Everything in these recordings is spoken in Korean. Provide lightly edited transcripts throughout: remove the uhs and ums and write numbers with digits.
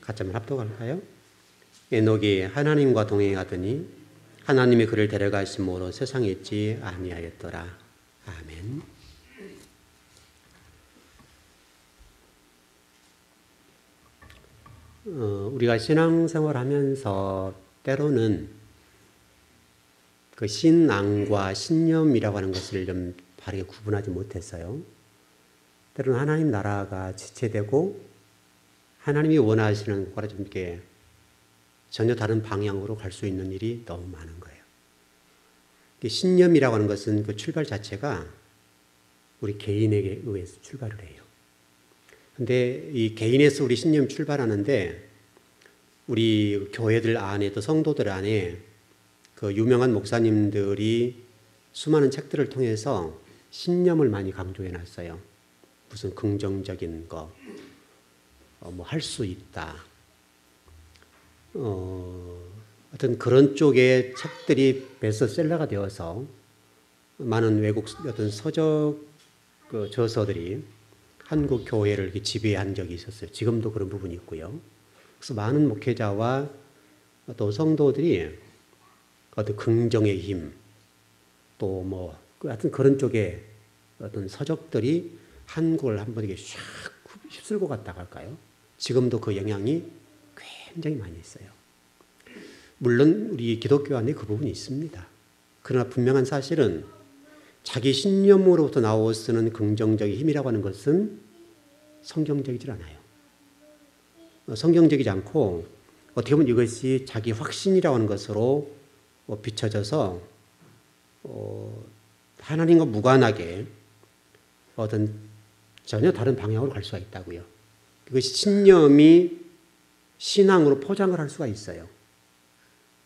같이 한번 합독할까요? 에녹이 하나님과 동행하더니 하나님이 그를 데려가심으로 세상에 있지 아니하였더라. 아멘. 우리가 신앙생활하면서 때로는 그 신앙과 신념이라고 하는 것을 좀 바르게 구분하지 못했어요. 때로는 하나님 나라가 지체되고 하나님이 원하시는 것과 좀 이렇게 전혀 다른 방향으로 갈 수 있는 일이 너무 많은 거예요. 신념이라고 하는 것은 그 출발 자체가 우리 개인에게 의해서 출발을 해요. 근데 이 개인에서 우리 신념이 출발하는데 우리 교회들 안에 또 성도들 안에 그 유명한 목사님들이 수많은 책들을 통해서 신념을 많이 강조해 놨어요. 무슨 긍정적인 거, 뭐 할 수 있다. 어떤 그런 쪽의 책들이 베스트셀러가 되어서 많은 외국 어떤 서적 그 저서들이 한국 교회를 이렇게 지배한 적이 있었어요. 지금도 그런 부분이 있고요. 그래서 많은 목회자와 또 성도들이 어떤 긍정의 힘, 또 뭐 하여튼 그런 쪽의 어떤 서적들이 한국을 한번 이렇게 샥 휩쓸고 갔다고 할까요? 지금도 그 영향이 굉장히 많이 있어요. 물론 우리 기독교 안에 그 부분이 있습니다. 그러나 분명한 사실은 자기 신념으로부터 나오는 긍정적인 힘이라고 하는 것은 성경적이지 않아요. 성경적이지 않고 어떻게 보면 이것이 자기 확신이라고 하는 것으로 비춰져서 하나님과 무관하게 어떤 전혀 다른 방향으로 갈 수가 있다고요. 그것이 신념이 신앙으로 포장을 할 수가 있어요.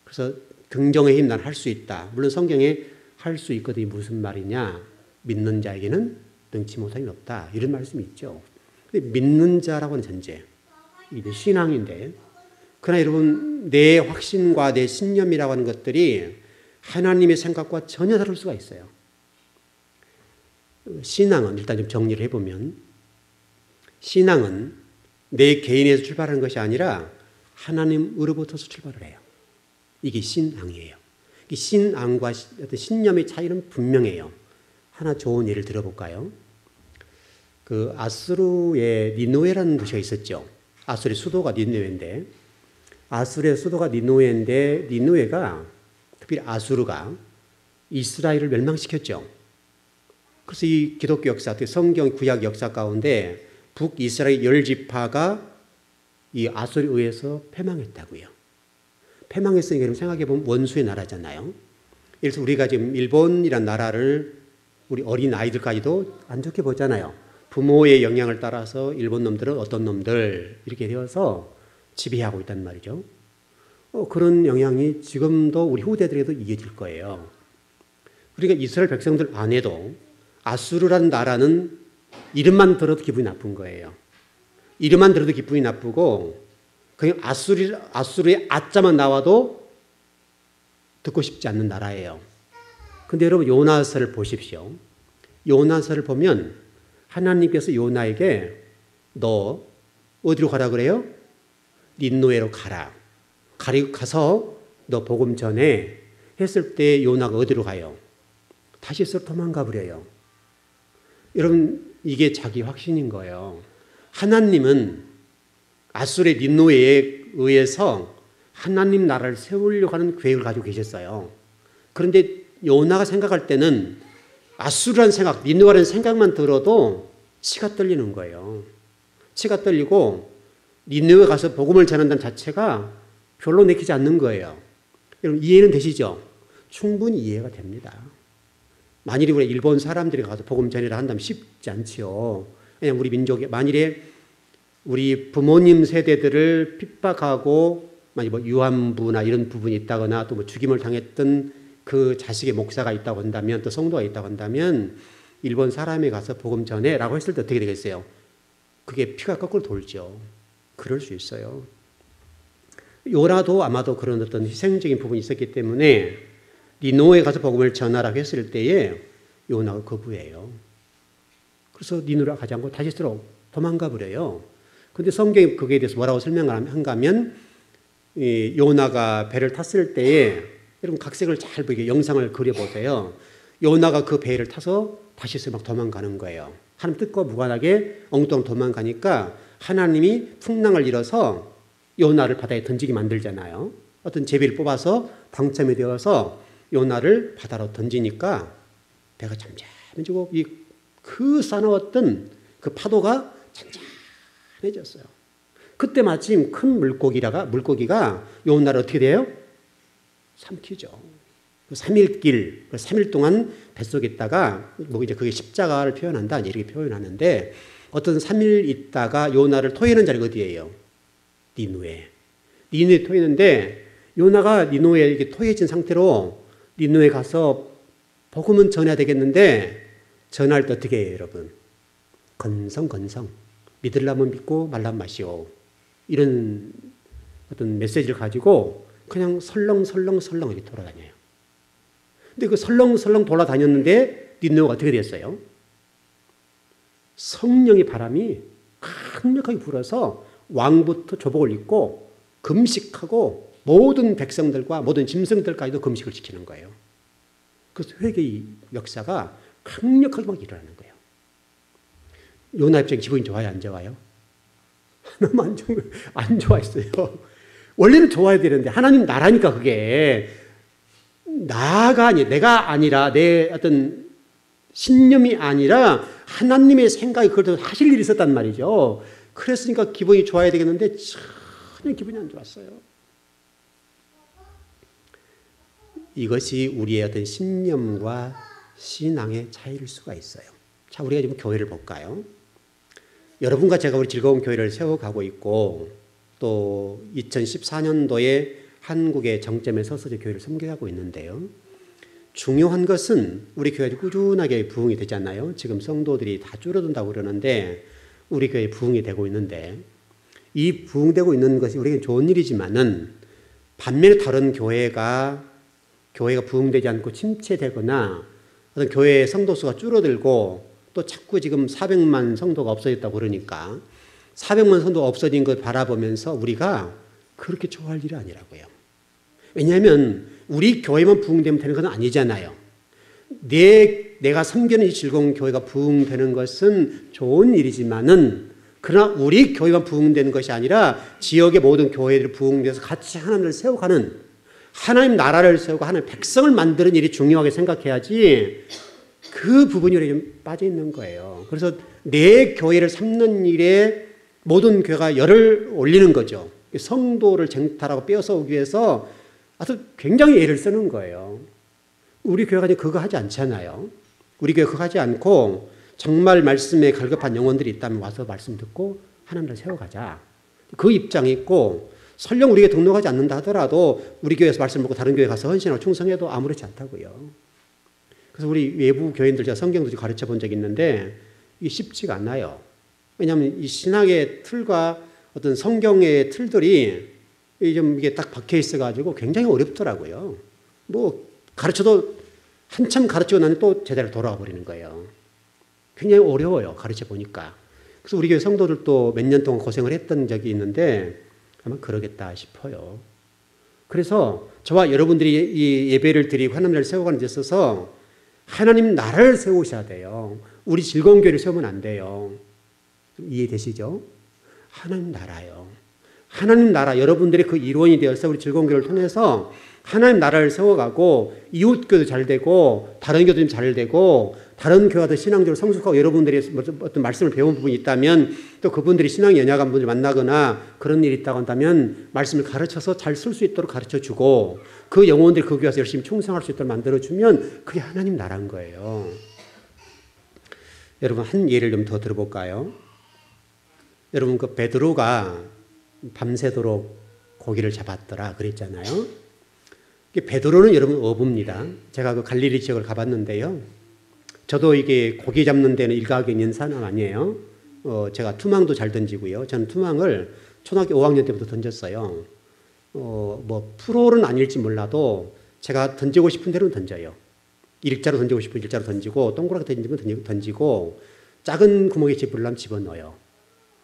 그래서 긍정의 힘 난 할 수 있다. 물론 성경에 할 수 있거든요. 무슨 말이냐? 믿는 자에게는 능치 못함이 없다. 이런 말씀이 있죠. 근데 믿는 자라고 하는 전제, 이게 신앙인데, 그러나 여러분 내 확신과 내 신념이라고 하는 것들이 하나님의 생각과 전혀 다를 수가 있어요. 신앙은 일단 좀 정리를 해보면 신앙은 내 개인에서 출발하는 것이 아니라 하나님으로부터서 출발을 해요. 이게 신앙이에요. 이 신앙과 어떤 신념의 차이는 분명해요. 하나 좋은 예를 들어볼까요? 그 아수르의 니느웨라는 도시가 있었죠. 아수르의 수도가 니느웨인데, 아수르의 수도가 니느웨인데, 니느웨가 특히 아수르가 이스라엘을 멸망시켰죠. 그래서 이 기독교 역사, 성경 구약 역사 가운데 북이스라엘 10지파가 이 아수르에 의해서 패망했다고요. 패망했으니까 여러분 생각해보면 원수의 나라잖아요. 그래서 우리가 지금 일본이란 나라를 우리 어린 아이들까지도 안 좋게 보잖아요. 부모의 영향을 따라서 일본 놈들은 어떤 놈들 이렇게 되어서 지배하고 있단 말이죠. 그런 영향이 지금도 우리 후대들에도 이어질 거예요. 그러니까 이스라엘 백성들 안에도 아수르라는 나라는 이름만 들어도 기분이 나쁜 거예요. 이름만 들어도 기분이 나쁘고 그냥 아수르의 아자만 나와도 듣고 싶지 않는 나라예요. 근데 여러분 요나서를 보십시오. 요나서를 보면 하나님께서 요나에게 너 어디로 가라 그래요? 닌느웨로 가라. 가서 너 복음 전해 했을 때 요나가 어디로 가요? 다시스로 도망가 버려요. 여러분 이게 자기 확신인 거예요. 하나님은 아수르의 닌느웨에 의해서 하나님 나라를 세우려고 하는 계획을 가지고 계셨어요. 그런데 요나가 생각할 때는 아수르라는 생각, 닌느웨라는 생각만 들어도 치가 떨리는 거예요. 치가 떨리고 닌느웨 가서 복음을 전한다는 자체가 별로 내키지 않는 거예요. 여러분 이해는 되시죠? 충분히 이해가 됩니다. 만일에 우리 일본 사람들이 가서 복음 전이라 한다면 쉽지 않지요. 그냥 우리 민족이 만일에 우리 부모님 세대들을 핍박하고 만약 뭐 유한부나 이런 부분이 있다거나 또 뭐 죽임을 당했던 그 자식의 목사가 있다고 한다면 또 성도가 있다고 한다면 일본 사람이 가서 복음 전해라고 했을 때 어떻게 되겠어요? 그게 피가 거꾸로 돌죠. 그럴 수 있어요. 요나도 아마도 그런 어떤 희생적인 부분이 있었기 때문에 니느웨에 가서 복음을 전하라고 했을 때에 요나가 거부해요. 그래서 니느웨로 가지 않고 다시스로 도망가 버려요. 근데 성경이 거기에 대해서 뭐라고 설명한가 하면 이 요나가 배를 탔을 때에 여러분 각색을 잘 보게 영상을 그려보세요. 요나가 그 배를 타서 다시스 막 도망가는 거예요. 하나님 뜻과 무관하게 엉뚱 도망가니까 하나님이 풍랑을 일어서 요나를 바다에 던지게 만들잖아요. 어떤 제비를 뽑아서 당첨이 되어서 요나를 바다로 던지니까 배가 잠잠해지고 그 싸나웠던 그 파도가 잔잔해졌어요. 그때 마침 큰 물고기가 요나를 어떻게 돼요? 삼키죠. 그 3일 길, 3일 동안 뱃속에 있다가 뭐 이제 그게 십자가를 표현한다 이렇게 표현하는데 어떤 3일 있다가 요나를 토해는 자리가 어디예요? 니누에 토했는데 요나가 니누에 이렇게 토해진 상태로 니누에 가서 복음은 전해야 되겠는데 전할 때 어떻게 해요, 여러분? 건성 믿으려면 믿고 말라면 마시오. 이런 어떤 메시지를 가지고 그냥 설렁설렁 이렇게 돌아다녀요. 근데 그 설렁설렁 돌아다녔는데 니누가 어떻게 됐어요? 성령의 바람이 강력하게 불어서 왕부터 조복을 입고 금식하고 모든 백성들과 모든 짐승들까지도 금식을 지키는 거예요. 그래서 회개의 역사가 강력하게 막 일어나는 거예요. 요나 입장에 기분이 좋아요, 안 좋아요? 너무 안 좋아했어요. 원래는 좋아야 되는데 하나님 나라니까 그게 내가 아니라 내 어떤 신념이 아니라 하나님의 생각이 그걸 하실 일이 있었단 말이죠. 그랬으니까 기분이 좋아야 되겠는데 전혀 기분이 안 좋았어요. 이것이 우리의 어떤 신념과 신앙의 차이일 수가 있어요. 자, 우리가 지금 교회를 볼까요? 여러분과 제가 우리 즐거운 교회를 세워가고 있고 또 2014년도에 한국의 정점에 서서 교회를 섬겨가고 있는데요. 중요한 것은 우리 교회가 꾸준하게 부흥이 되잖아요. 지금 성도들이 다 줄어든다고 그러는데 우리 교회에 부흥이 되고 있는데 이 부흥되고 있는 것이 우리에게 좋은 일이지만은 반면에 다른 교회가 부흥되지 않고 침체되거나 어떤 교회의 성도수가 줄어들고 또 자꾸 지금 400만 성도가 없어졌다고 그러니까 400만 성도가 없어진 걸 바라보면서 우리가 그렇게 좋아할 일이 아니라고요. 왜냐하면 우리 교회만 부흥되면 되는 건 아니잖아요. 내가 섬기는 이 즐거운 교회가 부흥되는 것은 좋은 일이지만은 그러나 우리 교회만 부흥되는 것이 아니라 지역의 모든 교회들이 부흥돼서 같이 하나님을 세워가는 하나님 나라를 세우고 하나님 백성을 만드는 일이 중요하게 생각해야지 그 부분이 좀 빠져 있는 거예요. 그래서 내 교회를 삼는 일에 모든 교회가 열을 올리는 거죠. 성도를 쟁탈하고 빼앗아오기 위해서 아주 굉장히 애를 쓰는 거예요. 우리 교회가 그거 하지 않잖아요. 우리 교회 그거 하지 않고 정말 말씀에 갈급한 영혼들이 있다면 와서 말씀 듣고 하나님을 세워가자. 그 입장이 있고 설령 우리에게 등록하지 않는다 하더라도 우리 교회에서 말씀 듣고 다른 교회 가서 헌신하고 충성해도 아무렇지 않다고요. 그래서 우리 외부 교인들 제가 성경도 가르쳐 본 적이 있는데 이게 쉽지가 않아요. 왜냐하면 이 신학의 틀과 어떤 성경의 틀들이 좀 이게 딱 박혀 있어가지고 굉장히 어렵더라고요. 뭐 가르쳐도 한참 가르치고 나면 또 제자리로 돌아가 버리는 거예요. 굉장히 어려워요. 가르쳐 보니까. 그래서 우리 교회 성도들도 몇 년 동안 고생을 했던 적이 있는데 아마 그러겠다 싶어요. 그래서 저와 여러분들이 이 예배를 드리고 하나님을 세워가는 데 있어서 하나님 나라를 세우셔야 돼요. 우리 즐거운 교회를 세우면 안 돼요. 이해되시죠? 하나님 나라요. 하나님 나라, 여러분들이 그 일원이 되어서 우리 즐거운 교회를 통해서 하나님 나라를 세워가고 이웃교도 잘 되고 다른 교도 잘 되고 다른 교회가 더 신앙적으로 성숙하고 여러분들이 어떤 말씀을 배운 부분이 있다면 또 그분들이 신앙이 연약한 분들 만나거나 그런 일이 있다고 한다면 말씀을 가르쳐서 잘 쓸 수 있도록 가르쳐주고 그 영혼들이 그 교회에서 열심히 충성할 수 있도록 만들어주면 그게 하나님 나라인 거예요. 여러분 한 예를 좀 더 들어볼까요? 여러분 그 베드로가 밤새도록 고기를 잡았더라 그랬잖아요. 베드로는 여러분 어부입니다. 제가 그 갈릴리 지역을 가봤는데요. 저도 이게 고기 잡는 데는 일가하게 있는 사람 아니에요. 제가 투망도 잘 던지고요. 저는 투망을 초등학교 5학년 때부터 던졌어요. 뭐 프로는 아닐지 몰라도 제가 던지고 싶은 대로는 던져요. 일자로 던지고 싶으면 일자로 던지고 동그랗게 던지면 던지고 작은 구멍에 집으려면 집어넣어요.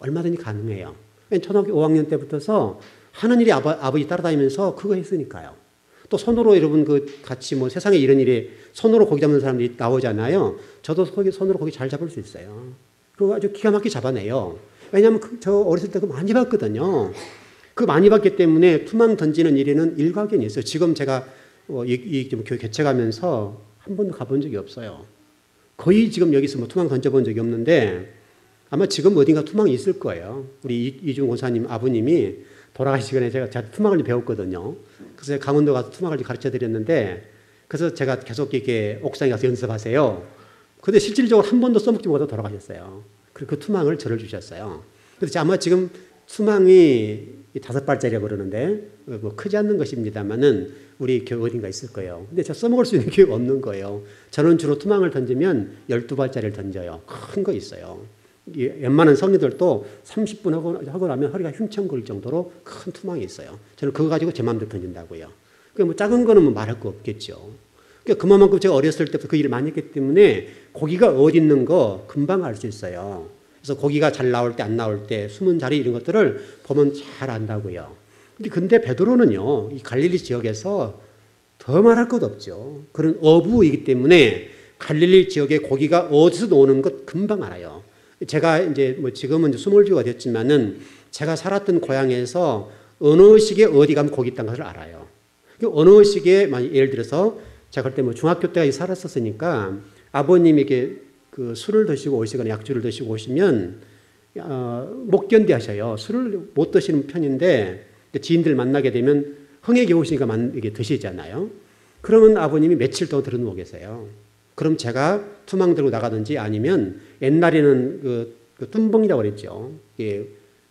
얼마든지 가능해요. 초등학교 5학년 때부터서 하는 일이 아버지 따라다니면서 그거 했으니까요. 또 손으로 여러분 같이 세상에 이런 일에 손으로 고기 잡는 사람들이 나오잖아요. 저도 손으로 고기 잘 잡을 수 있어요. 그거 아주 기가 막히게 잡아내요. 왜냐하면 저 어렸을 때 그거 많이 봤거든요. 그 많이 봤기 때문에 투망 던지는 일에는 일가견이 있어요. 지금 제가 좀 교육 개척하면서 한 번도 가본 적이 없어요. 거의 지금 여기서 투망 던져본 적이 없는데 아마 지금 어딘가 투망이 있을 거예요. 우리 이중 권사님 아버님이 돌아가시기 전에 제가 투망을 배웠거든요. 그래서 강원도 가서 투망을 가르쳐 드렸는데 그래서 제가 계속 이렇게 옥상에 가서 연습하세요. 근데 실질적으로 한 번도 써먹지 못하고 돌아가셨어요. 그리고 그 투망을 저를 주셨어요. 그래서 아마 지금 투망이 5발짜리라고 그러는데 크지 않는 것입니다만은 우리 교육 어딘가 있을 거예요. 근데 제가 써먹을 수 있는 교육 없는 거예요. 저는 주로 투망을 던지면 12발짜리를 던져요. 큰 거 있어요. 웬만한 성인들도 30분 하고 나면 허리가 흉청거릴 정도로 큰 투망이 있어요. 저는 그거 가지고 제 마음대로 던진다고요. 그러니까 작은 거는 말할 거 없겠죠. 그러니까 그만큼 제가 어렸을 때부터 그 일을 많이 했기 때문에 고기가 어디 있는 거 금방 알 수 있어요. 그래서 고기가 잘 나올 때 안 나올 때 숨은 자리 이런 것들을 보면 잘 안다고요. 근데 베드로는요, 이 갈릴리 지역에서 더 말할 것 없죠. 그런 어부이기 때문에 갈릴리 지역에 고기가 어디서 나오는 것 금방 알아요. 제가 이제 지금은 수몰주가 됐지만은 제가 살았던 고향에서 어느 시기에 어디 가면 고기 있다는 것을 알아요. 어느 시기에 예를 들어서 제가 그때 중학교 때까지 살았었으니까 아버님에게 그 술을 드시고 오시거나 약주를 드시고 오시면 못 견디 하셔요. 술을 못 드시는 편인데 지인들 만나게 되면 흥에 겨우시니까 이게 드시잖아요. 그러면 아버님이 며칠 동안 들어누워 계세요. 그럼 제가 투망 들고 나가든지 아니면 옛날에는 그 뚠벙이라고 그랬죠.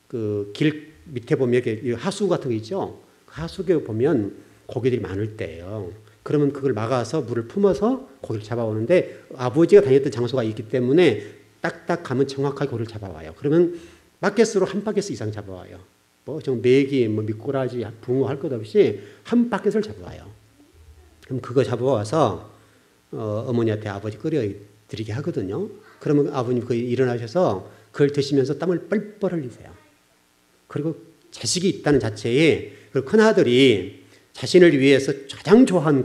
그 길 밑에 보면 이렇게 하수 같은 거 있죠. 그 하수에 보면 고기들이 많을 때예요. 그러면 그걸 막아서 물을 품어서 고기를 잡아오는데 아버지가 다녔던 장소가 있기 때문에 딱딱 가면 정확하게 고기를 잡아와요. 그러면 바켓으로 한 바켓 이상 잡아와요. 좀 메기, 미꾸라지, 붕어 할 것 없이 한 바켓을 잡아와요. 그럼 그거 잡아와서 어머니한테 아버지 끓여드리게 하거든요. 그러면 아버님 거의 일어나셔서 그걸 드시면서 땀을 뻘뻘 흘리세요. 그리고 자식이 있다는 자체에 그 큰아들이 자신을 위해서 가장 좋아한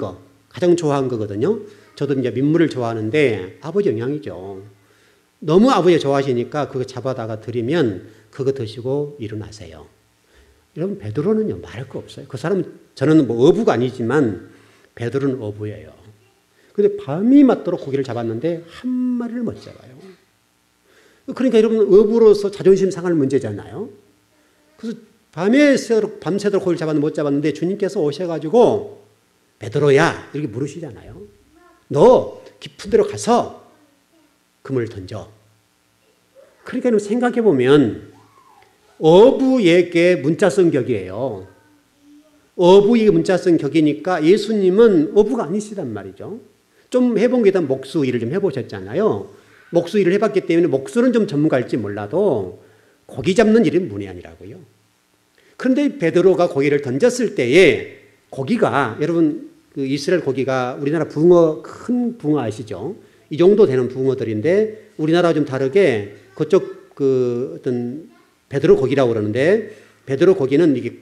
거거든요. 저도 이제 민물을 좋아하는데 아버지 영향이죠. 너무 아버지 좋아하시니까 그거 잡아다가 드리면 그거 드시고 일어나세요. 여러분 베드로는요 말할 거 없어요. 그 사람은 저는 어부가 아니지만 베드로는 어부예요. 근데 밤이 맞도록 고기를 잡았는데 한 마리를 못 잡아요. 그러니까 여러분 어부로서 자존심 상할 문제잖아요. 그래서 밤새도록 고기를 잡았는데 못 잡았는데 주님께서 오셔가지고 베드로야 이렇게 물으시잖아요. 너 깊은 데로 가서 그물 던져. 그러니까 생각해보면 어부에게 문자성 격이에요. 어부에게 문자성 격이니까 예수님은 어부가 아니시단 말이죠. 좀 해본 게 일단 목수 일을 좀 해보셨잖아요. 목수 일을 해봤기 때문에 목수는 좀 전문가일지 몰라도 고기 잡는 일은 문외한이라고요. 그런데 베드로가 고기를 던졌을 때에 고기가 여러분 그 이스라엘 고기가 우리나라 붕어 큰 붕어 아시죠? 이 정도 되는 붕어들인데 우리나라와 좀 다르게 그쪽 그 어떤 베드로 고기라고 그러는데 베드로 고기는 이게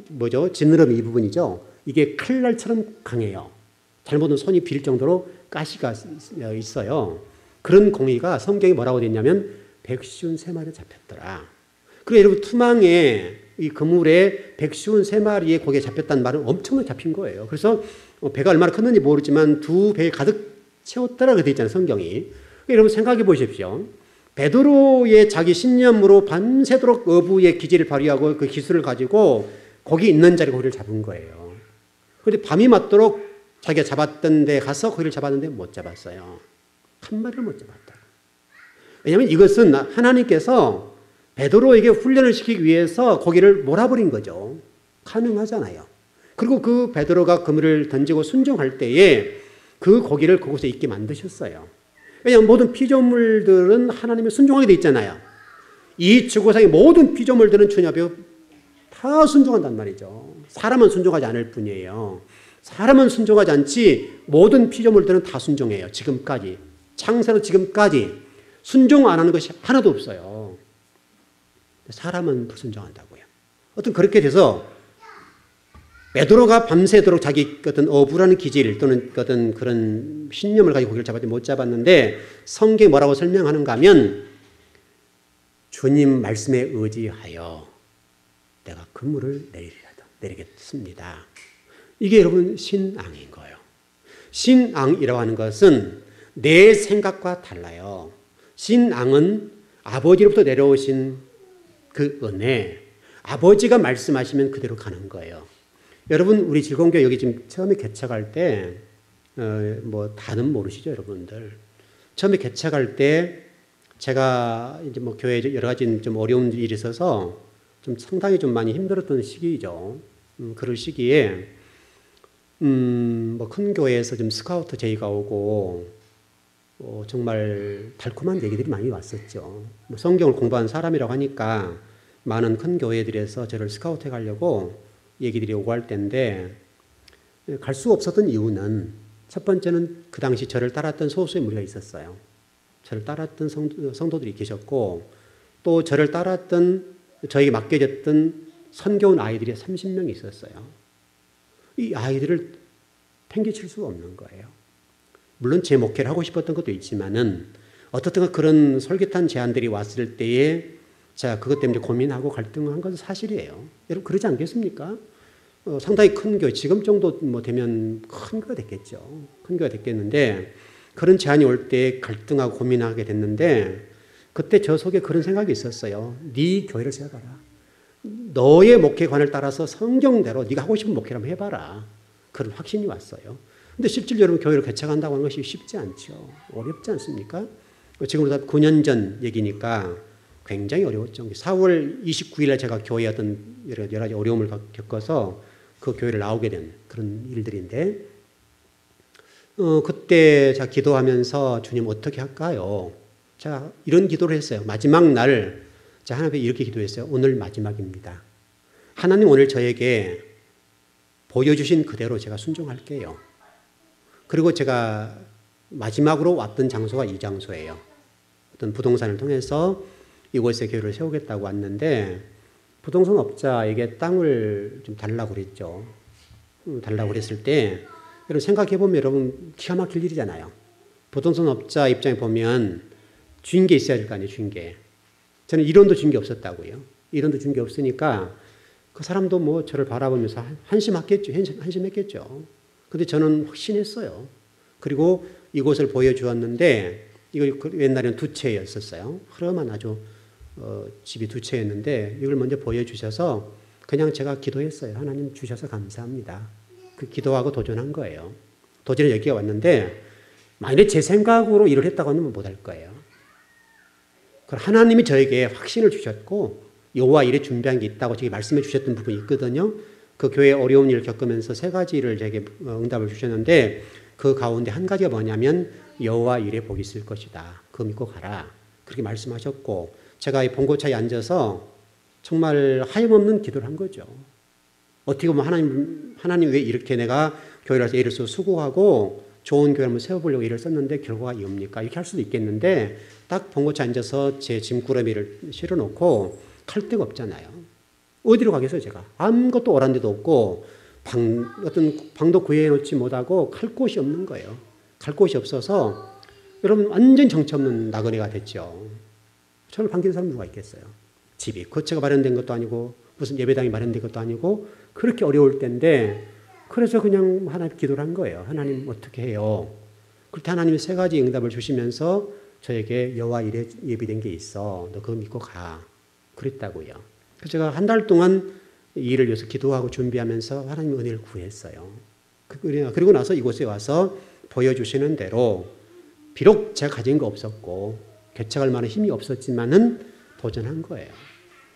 뭐죠? 지느러미 이 부분이죠. 이게 칼날처럼 강해요. 잘못은 손이 빌 정도로 가시가 있어요. 그런 고기가 성경에 뭐라고 되어 있냐면 153마리 잡혔더라. 그리고 여러분 투망에 이 그물에 153마리의 고기가 잡혔다는 말은 엄청나게 잡힌 거예요. 그래서 배가 얼마나 컸는지 모르지만 두 배에 가득 채웠더라 되어 있잖아요. 성경이. 그러니까 여러분 생각해 보십시오. 베드로의 자기 신념으로 밤새도록 어부의 기질을 발휘하고 그 기술을 가지고 거기 있는 자리에 고기를 잡은 거예요. 그런데 밤이 맞도록 자기가 잡았던 데 가서 고기를 잡았는데 못 잡았어요. 한 마리를 못 잡았다. 왜냐하면 이것은 하나님께서 베드로에게 훈련을 시키기 위해서 고기를 몰아버린 거죠. 가능하잖아요. 그리고 그 베드로가 그물을 던지고 순종할 때에 그 고기를 그곳에 있게 만드셨어요. 왜냐하면 모든 피조물들은 하나님의 순종하게 돼 있잖아요. 이 지구상의 모든 피조물들은 주님 앞에 다 순종한단 말이죠. 사람은 순종하지 않을 뿐이에요. 사람은 순종하지 않지 모든 피조물들은 다 순종해요. 지금까지. 창세로 지금까지 순종 안 하는 것이 하나도 없어요. 사람은 불순종한다고요. 어떤 그렇게 돼서 베드로가 밤새도록 자기 어떤 억울한 기질 또는 어떤 그런 신념을 가지고 고기를 잡았지 못 잡았는데 성경이 뭐라고 설명하는가 하면 주님 말씀에 의지하여 내가 그물을 내리겠습니다. 이게 여러분 신앙인 거예요. 신앙이라고 하는 것은 내 생각과 달라요. 신앙은 아버지로부터 내려오신 그 은혜, 아버지가 말씀하시면 그대로 가는 거예요. 여러분 우리 즐거운교회 여기 지금 처음에 개척할 때 뭐 다는 모르시죠 여러분들. 처음에 개척할 때 제가 이제 뭐 교회에 여러 가지 좀 어려운 일이 있어서 좀 상당히 좀 많이 힘들었던 시기죠. 그럴 시기에 뭐 큰 교회에서 좀 스카우트 제의가 오고 정말 달콤한 얘기들이 많이 왔었죠. 뭐 성경을 공부한 사람이라고 하니까 많은 큰 교회들에서 저를 스카우트해 가려고 얘기들이 오고 할 때인데 갈 수 없었던 이유는 첫 번째는 그 당시 저를 따랐던 소수의 무리가 있었어요. 저를 따랐던 성도들이 계셨고 또 저를 따랐던 저에게 맡겨졌던 선교원 아이들이 30명이 있었어요. 이 아이들을 팽개칠 수가 없는 거예요. 물론 제 목회를 하고 싶었던 것도 있지만은 어떻든 그런 솔깃한 제안들이 왔을 때에 제가 그것 때문에 고민하고 갈등한 건 사실이에요. 여러분 그러지 않겠습니까? 상당히 큰 교회, 지금 정도 뭐 되면 큰 교회가 됐겠죠. 큰 교회가 됐겠는데 그런 제안이 올 때 갈등하고 고민하게 됐는데 그때 저 속에 그런 생각이 있었어요. 네 교회를 세워봐라. 너의 목회관을 따라서 성경대로 네가 하고 싶은 목회를 한번 해봐라. 그런 확신이 왔어요. 근데 실제로 여러분 교회를 개척한다고 하는 것이 쉽지 않죠. 어렵지 않습니까? 지금부터 9년 전 얘기니까 굉장히 어려웠죠. 4월 29일 날 제가 교회에 어떤 여러 가지 어려움을 겪어서 그 교회를 나오게 된 그런 일들인데 그때 제가 기도하면서 주님 어떻게 할까요? 제가 이런 기도를 했어요. 마지막 날 제가 하나님께 이렇게 기도했어요. 오늘 마지막입니다. 하나님 오늘 저에게 보여주신 그대로 제가 순종할게요. 그리고 제가 마지막으로 왔던 장소가 이 장소예요. 어떤 부동산을 통해서 이곳에 교회를 세우겠다고 왔는데 부동산 업자에게 땅을 좀 달라고 그랬죠. 달라고 그랬을 때 여러분 생각해보면 여러분 기가 막힐 일이잖아요. 부동산 업자 입장에 보면 준 게 있어야 될 거 아니에요. 준 게. 저는 1원도 준 게 없었다고요. 1원도 준 게 없으니까 그 사람도 뭐 저를 바라보면서 한심했겠죠. 근데 저는 확신했어요. 그리고 이곳을 보여주었는데 이거 옛날에는 두 채였었어요. 흐름한 아주 집이 두 채였는데 이걸 먼저 보여주셔서 그냥 제가 기도했어요. 하나님 주셔서 감사합니다. 그 기도하고 도전한 거예요. 도전에 여기가 왔는데 만약에 제 생각으로 일을 했다고 하면 못할 거예요. 하나님이 저에게 확신을 주셨고 여호와 일에 준비한 게 있다고 저에게 말씀해 주셨던 부분이 있거든요. 그 교회에 어려운 일을 겪으면서 세 가지를 저에게 응답을 주셨는데 그 가운데 한 가지가 뭐냐면 여호와 일에 복이 있을 것이다. 그거 믿고 가라. 그렇게 말씀하셨고 제가 이 봉고차에 앉아서 정말 하염없는 기도를 한 거죠. 어떻게 보면 하나님 왜 이렇게 내가 교회를 해서 애를 써 수고하고 좋은 교회를 한번 세워보려고 애를 썼는데 결과가 이옵니까? 이렇게 할 수도 있겠는데 딱 봉고차에 앉아서 제 짐꾸러미를 실어놓고 갈 데가 없잖아요. 어디로 가겠어요 제가? 아무것도 오란 데도 없고 어떤 방도 구해놓지 못하고 갈 곳이 없는 거예요. 갈 곳이 없어서 여러분 완전 정처 없는 나그네가 됐죠. 저를 반기는 사람 누가 있겠어요? 집이 거처가 마련된 것도 아니고 무슨 예배당이 마련된 것도 아니고 그렇게 어려울 때인데 그래서 그냥 하나님 기도를 한 거예요. 하나님 어떻게 해요? 그때 하나님이 세 가지 응답을 주시면서 저에게 여호와 일에 예비된 게 있어. 너 그거 믿고 가. 그랬다고요. 그래서 제가 한 달 동안 이 일을 위해서 기도하고 준비하면서 하나님 은혜를 구했어요. 그리고 나서 이곳에 와서 보여주시는 대로 비록 제가 가진 거 없었고 개척할 만한 힘이 없었지만은 도전한 거예요.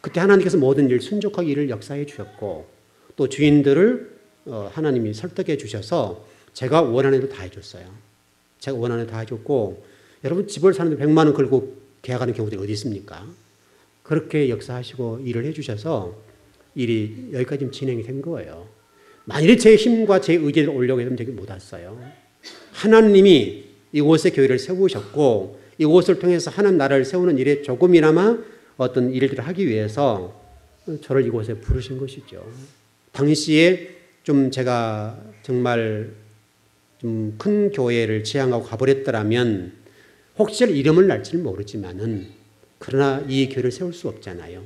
그때 하나님께서 모든 일 순종하게 일을 역사해 주셨고 또 주인들을 하나님이 설득해 주셔서 제가 원하는 대로 다 해줬어요. 제가 원하는 대로 다 해줬고 여러분 집을 사는데 100만 원 걸고 계약하는 경우들이 어디 있습니까? 그렇게 역사하시고 일을 해주셔서 일이 여기까지 진행이 된 거예요. 만일에 제 힘과 제 의지를 올려고 했으면 저기 못 왔어요. 하나님이 이곳에 교회를 세우셨고 이곳을 통해서 하는 나라를 세우는 일에 조금이나마 어떤 일들을 하기 위해서 저를 이곳에 부르신 것이죠. 당시에 좀 제가 정말 좀 큰 교회를 지향하고 가버렸더라면 혹시 이름을 날지는 모르지만은 그러나 이 교회를 세울 수 없잖아요.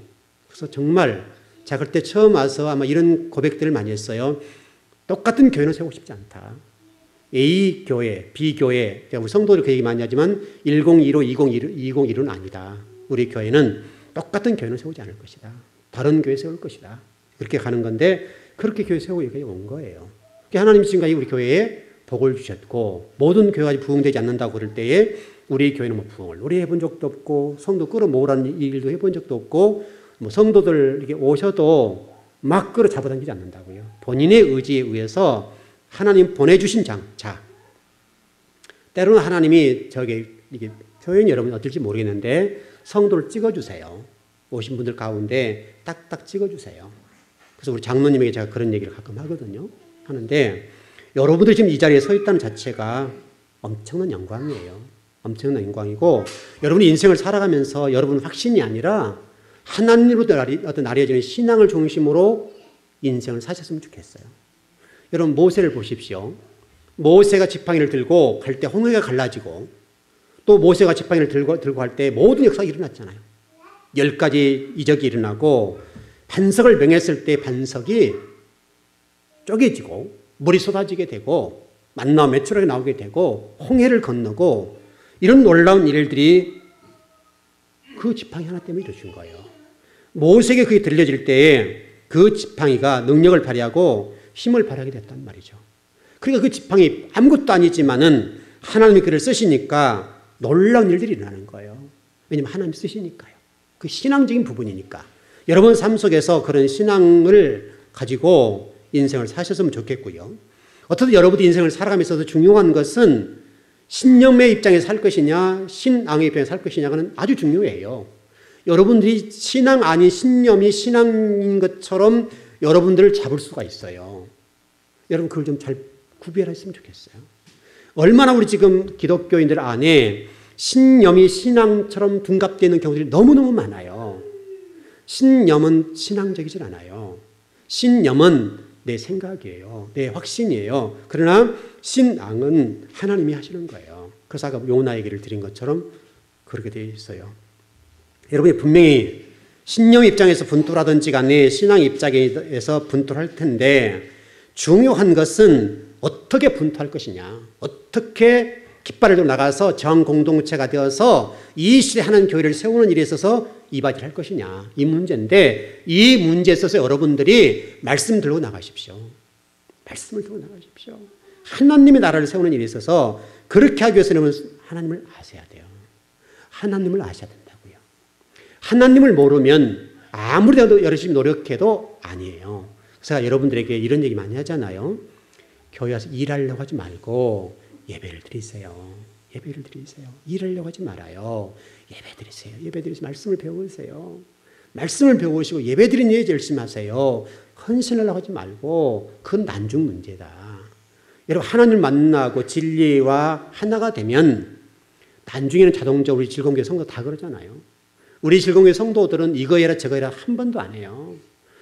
그래서 정말 제가 그때 처음 와서 아마 이런 고백들을 많이 했어요. 똑같은 교회는 세우고 싶지 않다. A 교회, B 교회, 우리 성도들 그 얘기 많이 하지만 1015, 2021은 아니다. 우리 교회는 똑같은 교회는 세우지 않을 것이다. 다른 교회 세울 것이다. 그렇게 가는 건데 그렇게 교회 세우고 여기 온 거예요. 하나님 지금까지 우리 교회에 복을 주셨고 모든 교회가 부흥되지 않는다고 그럴 때에 우리 교회는 뭐 부흥을 노래 해본 적도 없고 성도 끌어모으라는 일도 해본 적도 없고 뭐 성도들 이렇게 오셔도 막 끌어 잡아당기지 않는다고요. 본인의 의지에 의해서 하나님 보내주신 자. 때로는 하나님이 이게 표현이 여러분 어떨지 모르겠는데 성도를 찍어주세요. 오신 분들 가운데 딱딱 찍어주세요. 그래서 우리 장로님에게 제가 그런 얘기를 가끔 하거든요. 하는데 여러분들이 지금 이 자리에 서 있다는 자체가 엄청난 영광이에요. 엄청난 영광이고 여러분이 인생을 살아가면서 여러분 확신이 아니라 하나님으로부터 어떤 나뉘어지는 신앙을 중심으로 인생을 사셨으면 좋겠어요. 여러분 모세를 보십시오. 모세가 지팡이를 들고 갈 때 홍해가 갈라지고 또 모세가 지팡이를 들고 할 때 모든 역사가 일어났잖아요. 10가지 이적이 일어나고 반석을 명했을 때 반석이 쪼개지고 물이 쏟아지게 되고 만나 메추라기 나오게 되고 홍해를 건너고 이런 놀라운 일들이 그 지팡이 하나 때문에 이루어진 거예요. 모세에게 그게 들려질 때에 그 지팡이가 능력을 발휘하고 힘을 발휘하게 됐단 말이죠. 그러니까 그 지팡이 아무것도 아니지만은 하나님이 그를 쓰시니까 놀라운 일들이 일어나는 거예요. 왜냐하면 하나님이 쓰시니까요. 그 신앙적인 부분이니까. 여러분 삶 속에서 그런 신앙을 가지고 인생을 사셨으면 좋겠고요. 어떻든 여러분의 인생을 살아가면서 중요한 것은 신념의 입장에서 살 것이냐 신앙의 입장에서 살 것이냐는 아주 중요해요. 여러분들이 신앙 아닌 신념이 신앙인 것처럼 여러분들을 잡을 수가 있어요. 여러분 그걸 좀 잘 구별했으면 좋겠어요. 얼마나 우리 지금 기독교인들 안에 신념이 신앙처럼 둔갑되는 경우들이 너무너무 많아요. 신념은 신앙적이질 않아요. 신념은 내 생각이에요. 내 확신이에요. 그러나 신앙은 하나님이 하시는 거예요. 그래서 아까 요나 얘기를 드린 것처럼 그렇게 되어 있어요. 여러분이 분명히 신념 입장에서 분투라든지 간에 신앙 입장에서 분투할 텐데 중요한 것은 어떻게 분투할 것이냐. 어떻게 깃발을 들고 나가서 정 공동체가 되어서 이 시대에 하나님 교회를 세우는 일에 있어서 이바지를 할 것이냐. 이 문제인데 이 문제에 있어서 여러분들이 말씀 들고 나가십시오. 말씀을 들고 나가십시오. 하나님의 나라를 세우는 일에 있어서 그렇게 하기 위해서는 하나님을 아셔야 돼요. 하나님을 아셔야 된다고요. 하나님을 모르면 아무리 열심히 노력해도 아니에요. 그래서 여러분들에게 이런 얘기 많이 하잖아요. 교회 와서 일하려고 하지 말고 예배를 드리세요. 예배를 드리세요. 일하려고 하지 말아요. 예배 드리세요. 예배 드리세요. 말씀을 배우세요. 말씀을 배우시고 예배 드리는 일 열심히 하세요. 헌신하려고 하지 말고 그건 난중 문제다. 여러분 하나님을 만나고 진리와 하나가 되면 나중에는 자동적으로 우리 즐거운교회 성도 다 그러잖아요. 우리 즐거운교회 성도들은 이거 해라 저거 해라 한 번도 안 해요.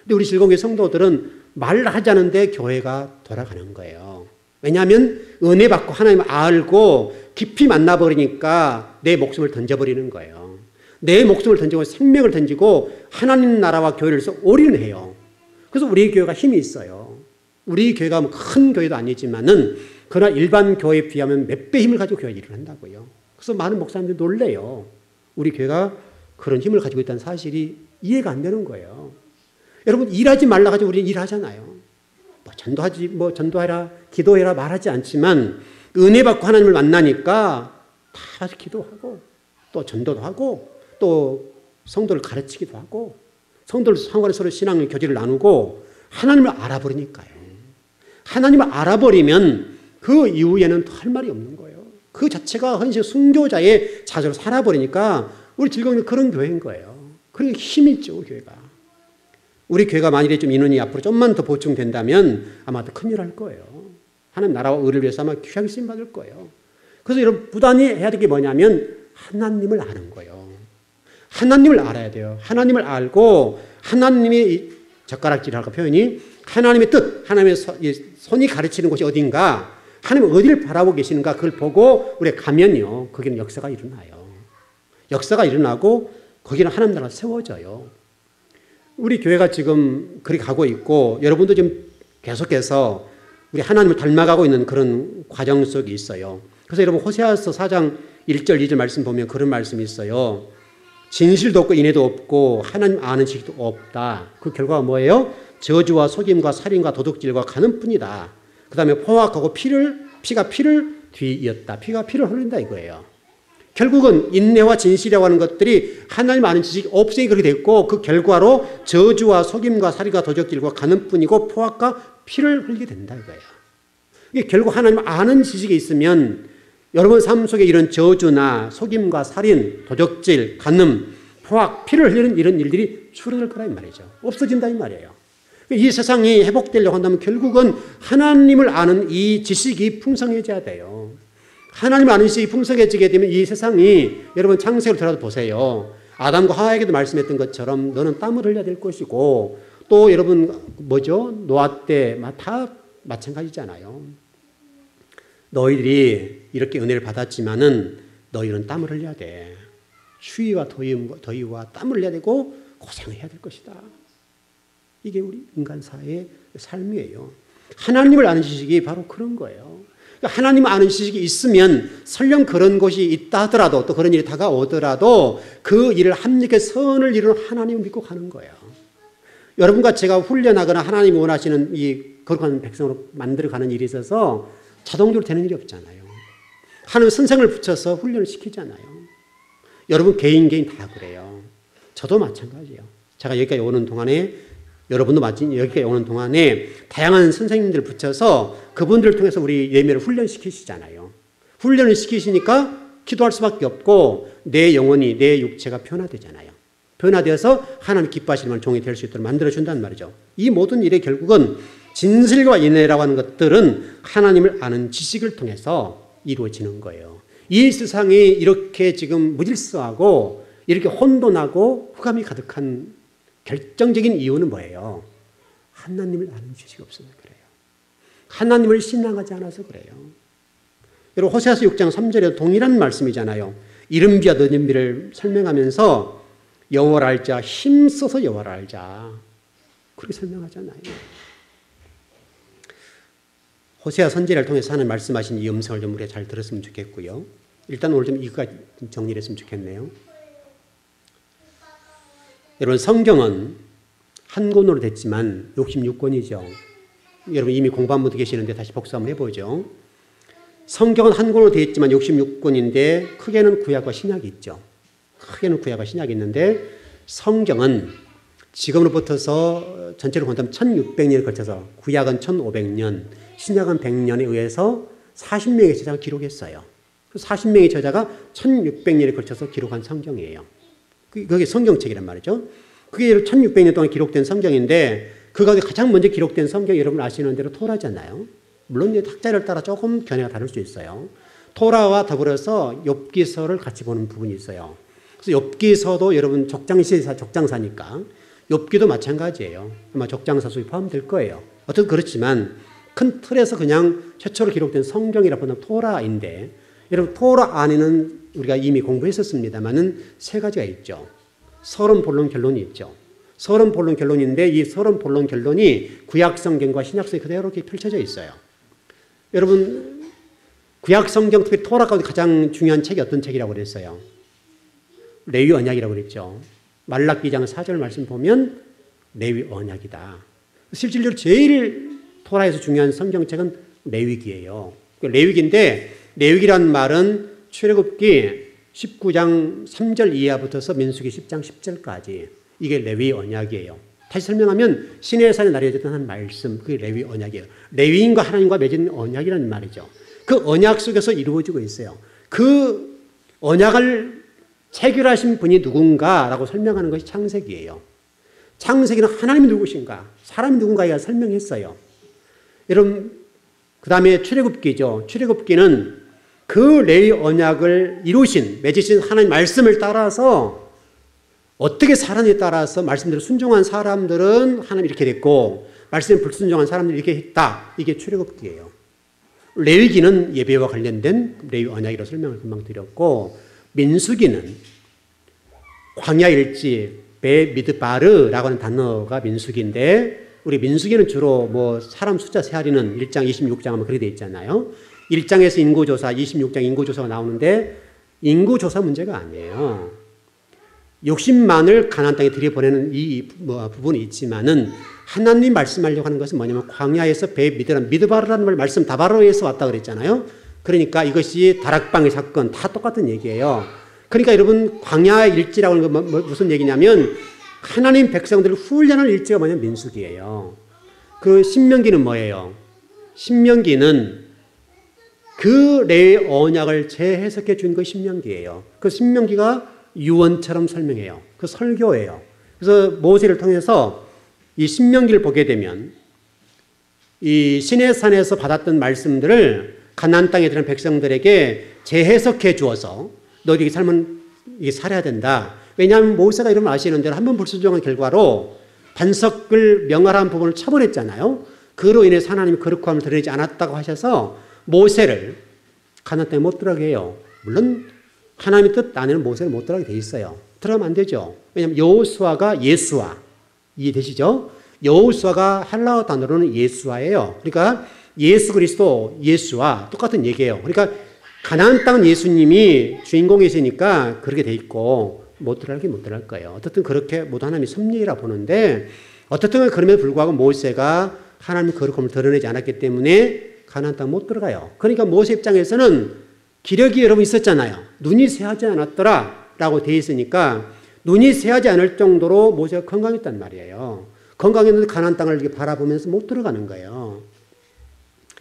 근데 우리 즐거운교회 성도들은 말하자는데 교회가 돌아가는 거예요. 왜냐하면 은혜 받고 하나님을 알고 깊이 만나버리니까 내 목숨을 던져버리는 거예요. 내 목숨을 던지고 생명을 던지고 하나님 나라와 교회를 위해서 올인해요. 그래서 우리 교회가 힘이 있어요. 우리 교회가 뭐 큰 교회도 아니지만은 그러나 일반 교회에 비하면 몇 배 힘을 가지고 교회가 일을 한다고요. 그래서 많은 목사님들이 놀래요. 우리 교회가 그런 힘을 가지고 있다는 사실이 이해가 안 되는 거예요. 여러분 일하지 말라 가지고 우리는 일하잖아요. 전도해라, 기도해라 말하지 않지만 은혜 받고 하나님을 만나니까 다 기도하고 또 전도도 하고 또 성도를 가르치기도 하고 성도들 상관에 서로 신앙의 교제를 나누고 하나님을 알아버리니까요. 하나님을 알아버리면 그 이후에는 더 할 말이 없는 거예요. 그 자체가 헌신 순교자의 자세로 살아버리니까 우리 즐거운 그런 교회인 거예요. 그러니까 힘이 있죠, 교회가. 우리 교회가 만일에 좀 인원이 앞으로 좀만 더 보충된다면 아마 더 큰일 할 거예요. 하나님 나라와 의를 위해서 아마 귀하게 쓰임받을 거예요. 그래서 여러분 부단히 해야 될 게 뭐냐면 하나님을 아는 거예요. 하나님을 알아야 돼요. 하나님을 알고 하나님의 젓가락질이랄까 표현이 하나님의 뜻, 하나님의 손이 가르치는 곳이 어딘가, 하나님 어디를 바라보고 계시는가 그걸 보고 우리가 가면요, 거기는 역사가 일어나요. 역사가 일어나고 거기는 하나님 나라가 세워져요. 우리 교회가 지금 그렇게 가고 있고 여러분도 지금 계속해서 우리 하나님을 닮아가고 있는 그런 과정 속에 있어요. 그래서 여러분 호세아서 4장 1절 2절 말씀 보면 그런 말씀이 있어요. 진실도 없고 인애도 없고 하나님 아는 지식도 없다. 그 결과가 뭐예요? 저주와 속임과 살인과 도둑질과 가늠뿐이다. 그 다음에 포악하고 피가 피를 뒤이었다. 피가 피를 흘린다 이거예요. 결국은 인내와 진실이라고 하는 것들이 하나님 아는 지식이 없으니 그렇게 됐고 그 결과로 저주와 속임과 살인과 도적질과 가늠뿐이고 포악과 피를 흘리게 된다 이거예요. 이게 결국 하나님 아는 지식이 있으면 여러분 삶 속에 이런 저주나 속임과 살인, 도적질, 간음, 포악, 피를 흘리는 이런 일들이 줄어들 거라 이 말이죠. 없어진다 이 말이에요. 이 세상이 회복되려고 한다면 결국은 하나님을 아는 이 지식이 풍성해져야 돼요. 하나님 아는 지식이 풍성해지게 되면 이 세상이 여러분 창세기를 들어서 보세요. 아담과 하와에게도 말씀했던 것처럼 너는 땀을 흘려야 될 것이고 또 여러분 노아 때 다 마찬가지잖아요. 너희들이 이렇게 은혜를 받았지만은 너희는 땀을 흘려야 돼. 추위와 더위와 땀을 흘려야 되고 고생을 해야 될 것이다. 이게 우리 인간사의 삶이에요. 하나님을 아는 지식이 바로 그런 거예요. 하나님 아는 지식이 있으면 설령 그런 것이 있다 하더라도 또 그런 일이 다가오더라도 그 일을 합력해 선을 이루는 하나님을 믿고 가는 거예요. 여러분과 제가 훈련하거나 하나님이 원하시는 이 거룩한 백성으로 만들어가는 일이 있어서 자동적으로 되는 일이 없잖아요. 하나님 선생을 붙여서 훈련을 시키잖아요. 여러분 개인 다 그래요. 저도 마찬가지예요. 제가 여기까지 오는 동안에 여러분도 여기까지 오는 동안에 다양한 선생님들을 붙여서 그분들을 통해서 우리 예매를 훈련시키시잖아요. 훈련을 시키시니까 기도할 수밖에 없고 내 영혼이 내 육체가 변화되잖아요. 변화되어서 하나님 기뻐하시는 종이 될 수 있도록 만들어준다는 말이죠. 이 모든 일의 결국은 진실과 인애라고 하는 것들은 하나님을 아는 지식을 통해서 이루어지는 거예요. 이 세상이 이렇게 지금 무질서하고 이렇게 혼돈하고 흑암이 가득한 결정적인 이유는 뭐예요? 하나님을 아는 지식이 없어서 그래요. 하나님을 신앙하지 않아서 그래요. 여러분 호세아서 6장 3절에 동일한 말씀이잖아요. 이른비와 늦은비를 설명하면서 여호와를 알자, 힘써서 여호와를 알자. 그렇게 설명하잖아요. 호세아 선지자를 통해서 하나님 말씀하신 이 음성을 좀 우리가 잘 들었으면 좋겠고요. 일단 오늘 좀 이거까지 정리를 했으면 좋겠네요. 여러분 성경은 한 권으로 됐지만 66권이죠. 여러분 이미 공부한 분도 계시는데 다시 복수 한번 해보죠. 성경은 한 권으로 되어 있지만 66권인데 크게는 구약과 신약이 있죠. 크게는 구약과 신약이 있는데 성경은 지금으로부터서 전체로 본다면 1600년에 걸쳐서 구약은 1500년, 신약은 100년에 의해서 40명의 저자가 기록했어요. 40명의 저자가 1600년에 걸쳐서 기록한 성경이에요. 그게 성경책이란 말이죠. 그게 1600년 동안 기록된 성경인데 그 가운데 가장 먼저 기록된 성경이 여러분 아시는 대로 토라잖아요. 물론 학자를 따라 조금 견해가 다를 수 있어요. 토라와 더불어서 욥기서를 같이 보는 부분이 있어요. 그래서 욥기서도 여러분 적장사니까 욥기도 마찬가지예요. 아마 적장사 속에 포함될 거예요. 어쨌든 그렇지만 큰 틀에서 그냥 최초로 기록된 성경이라 보면 토라인데 여러분 토라 안에는 우리가 이미 공부했었습니다만은 세 가지가 있죠. 서론, 본론, 결론이 있죠. 서론, 본론, 결론인데 이 서론, 본론, 결론이 구약 성경과 신약 성경에 그대로 이렇게 펼쳐져 있어요. 여러분 구약 성경 특히 토라 가운데 가장 중요한 책이 어떤 책이라고 그랬어요? 레위 언약이라고 그랬죠. 말라기 2장 4절 말씀 보면 레위 언약이다. 실질적으로 제일 토라에서 중요한 성경책은 레위기예요. 레위기인데 레위기란 말은 출애굽기 19장 3절 이하부터서 민수기 10장 10절까지 이게 레위 언약이에요. 다시 설명하면 시내산에 나뉘어졌던 한 말씀, 그게 레위 언약이에요. 레위인과 하나님과 맺은 언약이라는 말이죠. 그 언약 속에서 이루어지고 있어요. 그 언약을 체결하신 분이 누군가라고 설명하는 것이 창세기예요. 창세기는 하나님이 누구신가, 사람이 누군가가 설명했어요. 여러분 그 다음에 출애굽기죠. 출애굽기는 그 레위 언약을 이루신 맺으신 하나님 말씀을 따라서 어떻게 살았느냐에 따라서 말씀대로 순종한 사람들은 하나님 이렇게 됐고 말씀에 불순종한 사람들이 이렇게 했다. 이게 출애굽기예요. 레위기는 예배와 관련된 레위 언약이라고 설명을 금방 드렸고 민수기는 광야 일지 베미드바르라고 하는 단어가 민수기인데 우리 민수기는 주로 뭐 사람 숫자 세하리는 1장 26장 하면 그렇게 돼 있잖아요. 1장에서 인구조사 26장 인구조사가 나오는데 인구조사 문제가 아니에요. 60만을 가나안 땅에 들여보내는 이 부분이 있지만은 하나님 말씀하려고 하는 것은 뭐냐면 광야에서 미드바르라는 말씀 다바로에서 왔다 그랬잖아요. 그러니까 이것이 다락방의 사건 다 똑같은 얘기예요. 그러니까 여러분 광야 일지라고 하는 건 무슨 얘기냐면 하나님 백성들을 훈련하는 일지가 뭐냐면 민수기예요. 그 신명기는 뭐예요? 신명기는 그 레위 언약을 재해석해 준 거 신명기예요. 그 신명기가 유언처럼 설명해요. 그 설교예요. 그래서 모세를 통해서 이 신명기를 보게 되면 이 시내산에서 받았던 말씀들을 가나안 땅에 들어간 백성들에게 재해석해 주어서 너희들이 살면 이게 살아야 된다. 왜냐하면 모세가 이러면 아시는 대로 한번 불순종한 결과로 반석을 명하라는 부분을 처벌했잖아요. 그로 인해서 하나님이 거룩함을 드러내지 않았다고 하셔서 모세를 가나안 땅에 못 들어가게 해요. 물론 하나님의 뜻 안에는 모세를 못 들어가게 돼 있어요. 들어가면 안 되죠. 왜냐하면 여호수아가 예수아 이해되시죠? 여호수아가 헬라어 단어로는 예수아예요. 그러니까 예수 그리스도 예수와 똑같은 얘기예요. 그러니까 가나안 땅은 예수님이 주인공이시니까 그렇게 돼 있고 못 들어가긴 못 들어갈 거예요. 어떻든 그렇게 모두 하나님의 섭리라 보는데 어떻든 그럼에도 불구하고 모세가 하나님의 거룩함을 드러내지 않았기 때문에 가나안 땅 못 들어가요. 그러니까 모세 입장에서는 기력이 여러분 있었잖아요. 눈이 새하지 않았더라 라고 돼 있으니까 눈이 새하지 않을 정도로 모세가 건강했단 말이에요. 건강했는데 가나안 땅을 이렇게 바라보면서 못 들어가는 거예요.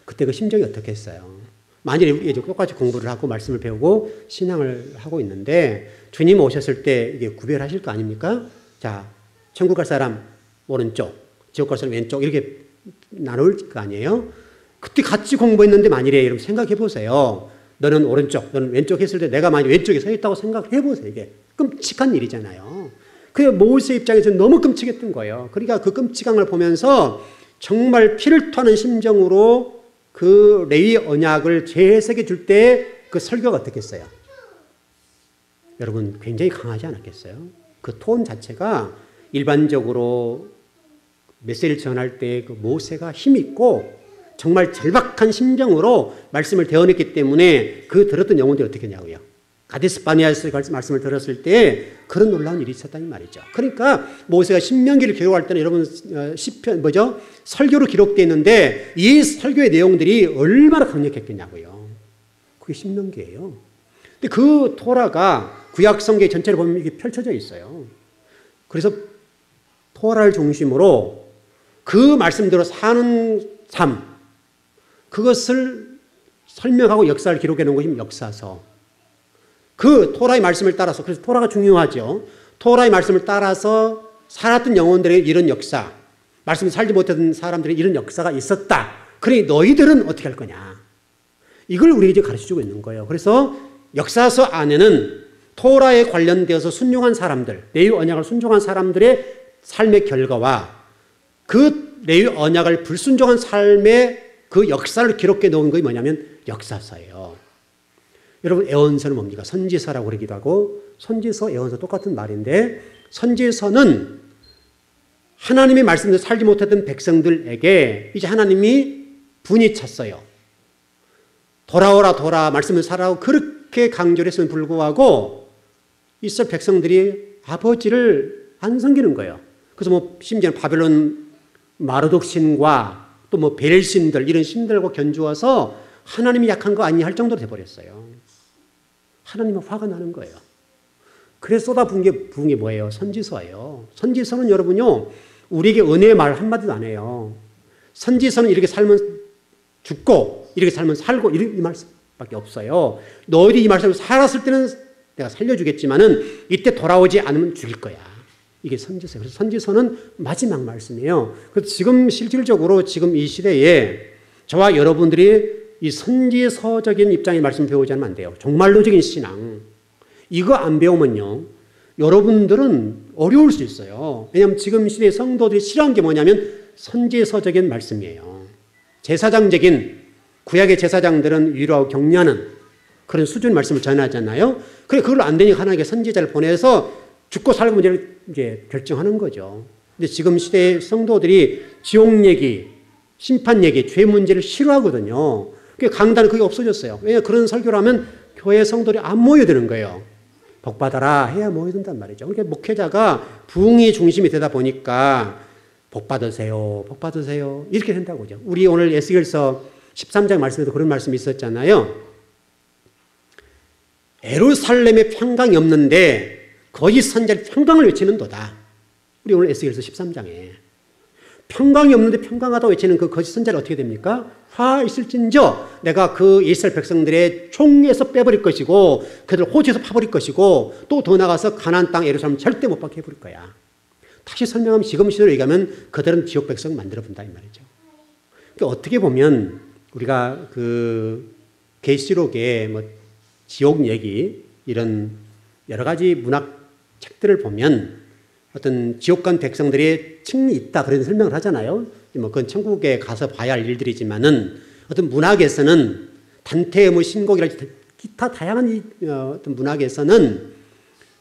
그때 그 심정이 어떻겠어요? 만일에 우리가 똑같이 공부를 하고 말씀을 배우고 신앙을 하고 있는데 주님 오셨을 때 이게 구별하실 거 아닙니까? 자, 천국 갈 사람 오른쪽, 지옥 갈 사람 왼쪽 이렇게 나눌 거 아니에요? 그때 같이 공부했는데 만일에 여러분 생각해 보세요. 너는 오른쪽, 너는 왼쪽 했을 때 내가 만약 왼쪽에 서 있다고 생각해 보세요. 이게 끔찍한 일이잖아요. 그 모세 입장에서는 너무 끔찍했던 거예요. 그러니까 그 끔찍함을 보면서 정말 피를 토하는 심정으로 그 레위 언약을 재해석해 줄 때 그 설교가 어떻겠어요? 여러분 굉장히 강하지 않았겠어요? 그 톤 자체가 일반적으로 메시지를 전할 때 그 모세가 힘있고 정말 절박한 심정으로 말씀을 대언했기 때문에 그 들었던 영혼들이 어떻게 했냐고요. 가데스 바네아에서 말씀을 들었을 때 그런 놀라운 일이 있었다는 말이죠. 그러니까 모세가 신명기를 기록할 때는 여러분 시편 설교로 기록되어 있는데 이 설교의 내용들이 얼마나 강력했겠냐고요. 그게 신명기예요. 근데 그 토라가 구약 성경 전체를 보면 이게 펼쳐져 있어요. 그래서 토라를 중심으로 그 말씀대로 사는 삶 그것을 설명하고 역사를 기록해 놓은 것이 역사서. 그 토라의 말씀을 따라서 그래서 토라가 중요하죠. 토라의 말씀을 따라서 살았던 영혼들의 이런 역사 말씀을 살지 못했던 사람들의 이런 역사가 있었다. 그러니 너희들은 어떻게 할 거냐. 이걸 우리에게 이제 가르쳐주고 있는 거예요. 그래서 역사서 안에는 토라에 관련되어서 순종한 사람들 레위 언약을 순종한 사람들의 삶의 결과와 그 레위 언약을 불순종한 삶의 그 역사를 기록해 놓은 것이 뭐냐면 역사서예요. 여러분 애언서는 뭡니까? 선지서라고 그러기도 하고 선지서, 애언서 똑같은 말인데 선지서는 하나님의 말씀대로 살지 못했던 백성들에게 이제 하나님이 분이 찼어요. 돌아오라 말씀을 살아라고 그렇게 강조를 했음에도 불구하고 이스라엘 백성들이 아버지를 안 섬기는 거예요. 그래서 뭐 심지어 바벨론 마르독 신과 또 뭐 벨 신들 이런 신들과 견주어서 하나님이 약한 거 아니냐 할 정도로 돼버렸어요. 하나님은 화가 나는 거예요. 그래서 쏟아부은 게 뭐예요? 선지서예요. 선지서는 여러분요 우리에게 은혜의 말 한마디도 안 해요. 선지서는 이렇게 살면 죽고 이렇게 살면 살고 이 말씀밖에 없어요. 너희들이 이 말씀을 살았을 때는 내가 살려주겠지만은 이때 돌아오지 않으면 죽일 거야. 이게 선지서예요. 그래서 선지서는 마지막 말씀이에요. 그래서 지금 실질적으로 지금 이 시대에 저와 여러분들이 이 선지서적인 입장의 말씀을 배우지 않으면 안 돼요. 종말론적인 신앙. 이거 안 배우면요. 여러분들은 어려울 수 있어요. 왜냐하면 지금 시대의 성도들이 싫어하는 게 뭐냐면 선지서적인 말씀이에요. 제사장적인 구약의 제사장들은 위로하고 격려하는 그런 수준 말씀을 전하잖아요. 그래 그걸로 안 되니까 하나님께 선지자를 보내서 죽고 살고 문제를 이제 결정하는 거죠. 근데 지금 시대의 성도들이 지옥 얘기, 심판 얘기, 죄 문제를 싫어하거든요. 강단은 그게 없어졌어요. 왜냐하면 그런 설교를 하면 교회 성도들이 안 모여드는 거예요. 복 받아라 해야 모여든단 말이죠. 그러니까 목회자가 부흥이 중심이 되다 보니까 복 받으세요, 복 받으세요 이렇게 된다고죠. 우리 오늘 에스겔서 13장 말씀에도 그런 말씀이 있었잖아요. 예루살렘에 평강이 없는데 거짓 선지자는 평강을 외치는도다. 우리 오늘 에스겔서 13장에 평강이 없는데 평강하다고 외치는 그 거짓 선지자는 어떻게 됩니까? 화 있을진저 내가 그 이스라엘 백성들의 총에서 빼버릴 것이고 그들을 호주에서 파버릴 것이고 또 더 나가서 가나안 땅 예루살렘 절대 못 받게 해버릴 거야. 다시 설명하면 지금 시대로 얘기하면 그들은 지옥 백성 만들어 본다 이 말이죠. 그러니까 어떻게 보면 우리가 그 계시록의 뭐 지옥 얘기 이런 여러 가지 문학 책들을 보면 어떤 지옥 간 백성들의 층이 있다 그런 설명을 하잖아요. 뭐 그건 천국에 가서 봐야 할 일들이지만은 어떤 문학에서는 단테의 뭐 신곡이랄지 기타 다양한 어떤 문학에서는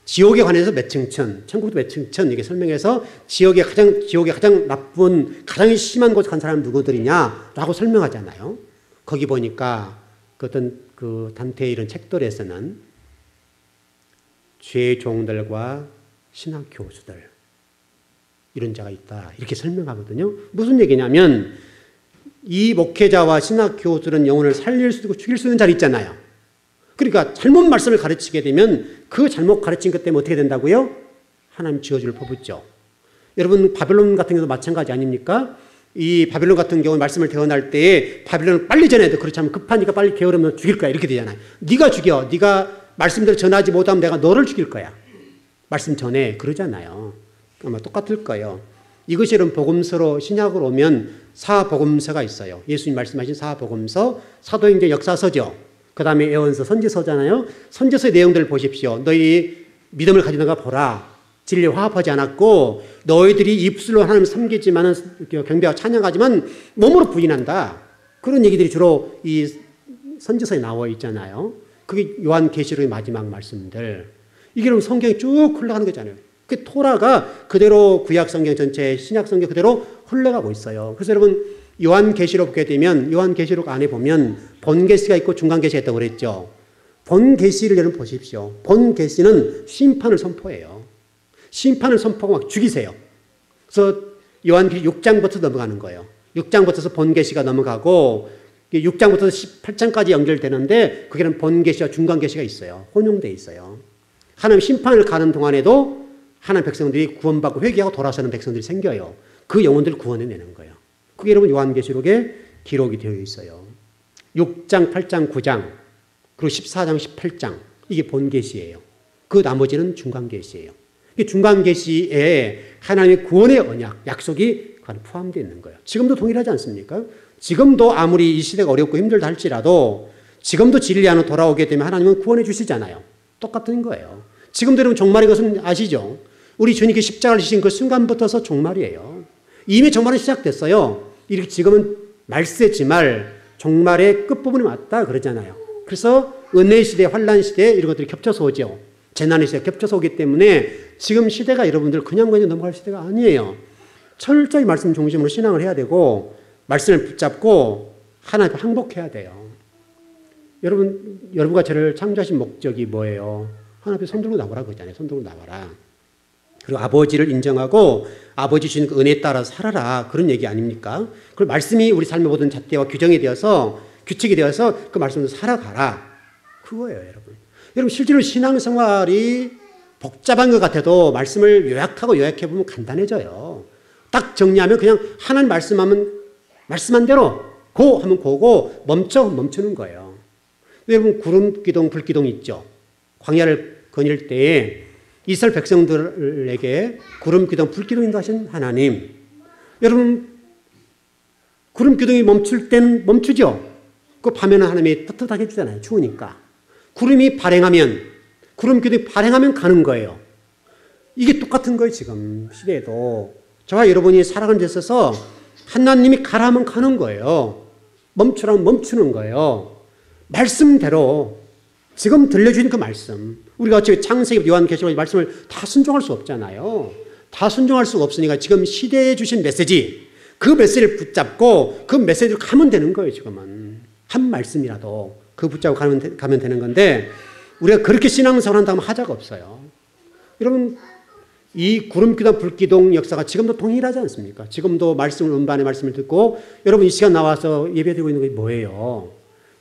지옥에 관해서 몇 층천, 천국도 몇 층천 이렇게 설명해서 지옥에 가장 나쁜 가장 심한 곳에 간 사람은 누구들이냐라고 설명하잖아요. 거기 보니까 그 어떤 그 단테의 이런 책들에서는 죄의 종들과 신학 교수들 이런 자가 있다 이렇게 설명하거든요. 무슨 얘기냐면 이 목회자와 신학 교수들은 영혼을 살릴 수도 있고 죽일 수 있는 자리 있잖아요. 그러니까 잘못 말씀을 가르치게 되면 그 잘못 가르친 것 때문에 어떻게 된다고요? 하나님 지어줄 퍼붓죠. 여러분 바벨론 같은 경우도 마찬가지 아닙니까? 이 바벨론 같은 경우는 말씀을 대언할 때에 바벨론을 빨리 전해야 돼. 그렇지 않으면 급하니까 빨리 게으르면 죽일 거야 이렇게 되잖아요. 네가 죽여. 네가 말씀대로 전하지 못하면 내가 너를 죽일 거야. 말씀 전해 그러잖아요. 아마 똑같을 거예요. 이것이 여러분 복음서로 신약으로 오면 사복음서가 있어요. 예수님 말씀하신 사복음서, 사도행전 역사서죠. 그 다음에 예언서, 선지서잖아요. 선지서의 내용들을 보십시오. 너희 믿음을 가지다가 보라. 진리에 화합하지 않았고 너희들이 입술로 하나님을 섬기지만 경배하고 찬양하지만 몸으로 부인한다. 그런 얘기들이 주로 이 선지서에 나와 있잖아요. 그게 요한계시록의 마지막 말씀들. 이게 그럼 성경이 쭉 흘러가는 거잖아요. 그 토라가 그대로 구약 성경 전체, 신약 성경 그대로 흘러가고 있어요. 그래서 여러분 요한계시록 보게 되면 요한계시록 안에 보면 본계시가 있고 중간계시가 있다고 그랬죠. 본계시를 여러분 보십시오. 본계시는 심판을 선포해요. 심판을 선포하고 막 죽이세요. 그래서 요한계시 6장부터 넘어가는 거예요. 6장부터서 본계시가 넘어가고 6장부터 18장까지 연결되는데 거기는 본계시와 중간계시가 있어요. 혼용되어 있어요. 하나님 심판을 가는 동안에도 하나님 백성들이 구원받고 회개하고 돌아서는 백성들이 생겨요. 그 영혼들을 구원해내는 거예요. 그게 여러분 요한계시록에 기록이 되어 있어요. 6장, 8장, 9장 그리고 14장, 18장 이게 본계시예요. 그 나머지는 중간계시예요. 이 중간계시에 하나님의 구원의 언약, 약속이 포함되어 있는 거예요. 지금도 동일하지 않습니까? 지금도 아무리 이 시대가 어렵고 힘들다 할지라도 지금도 진리 안으로 돌아오게 되면 하나님은 구원해 주시잖아요. 똑같은 거예요. 지금도 여러분 종말인 것은 아시죠? 우리 주님께 십자가를 지신 그 순간부터서 종말이에요. 이미 종말은 시작됐어요. 이렇게 지금은 말세지말 종말의 끝부분이 왔다 그러잖아요. 그래서 은혜 시대, 환란 시대 이런 것들이 겹쳐서 오죠. 재난의 시대가 겹쳐서 오기 때문에 지금 시대가 여러분들 그냥 넘어갈 시대가 아니에요. 철저히 말씀 중심으로 신앙을 해야 되고 말씀을 붙잡고 하나님 앞에 항복해야 돼요. 여러분과 저를 창조하신 목적이 뭐예요? 하나님 앞에 손들고 나오라 그러잖아요. 손들고 나와라. 그리고 아버지를 인정하고 아버지 주신 그 은혜에 따라 살아라. 그런 얘기 아닙니까? 그 말씀이 우리 삶의 모든 잣대와 규정이 되어서 규칙이 되어서 그 말씀으로 살아가라. 그거예요, 여러분. 여러분 실제로 신앙생활이 복잡한 것 같아도 말씀을 요약해보면 간단해져요. 딱 정리하면 그냥 하나님 말씀한 대로 고 하면 고고 멈추는 거예요. 여러분 구름 기둥, 불 기둥 있죠. 광야를 거닐 때에 이스라엘 백성들에게 구름 기둥, 불 기둥 인도하신 하나님. 여러분 구름 기둥이 멈출 때는 멈추죠. 그 밤에는 하나님이 따뜻하게 해주잖아요. 추우니까. 구름 기둥이 발행하면 가는 거예요. 이게 똑같은 거예요. 지금 시대에도. 저와 여러분이 살아가는 데 있어서 하나님이 가라면 가는 거예요. 멈추라면 멈추는 거예요. 말씀대로 지금 들려주신 그 말씀, 우리가 어차피 창세기, 요한계시록 말씀을 다 순종할 수 없잖아요. 다 순종할 수가 없으니까 지금 시대에 주신 메시지, 그 메시지를 붙잡고 그 메시지로 가면 되는 거예요. 지금은 한 말씀이라도 그 붙잡고 가면 되는 건데, 우리가 그렇게 신앙생활 한다면 하자가 없어요. 여러분, 이 구름기둥 불기둥 역사가 지금도 동일하지 않습니까? 지금도 말씀을, 음반의 말씀을 듣고 여러분 이 시간 나와서 예배드리고 있는 게 뭐예요?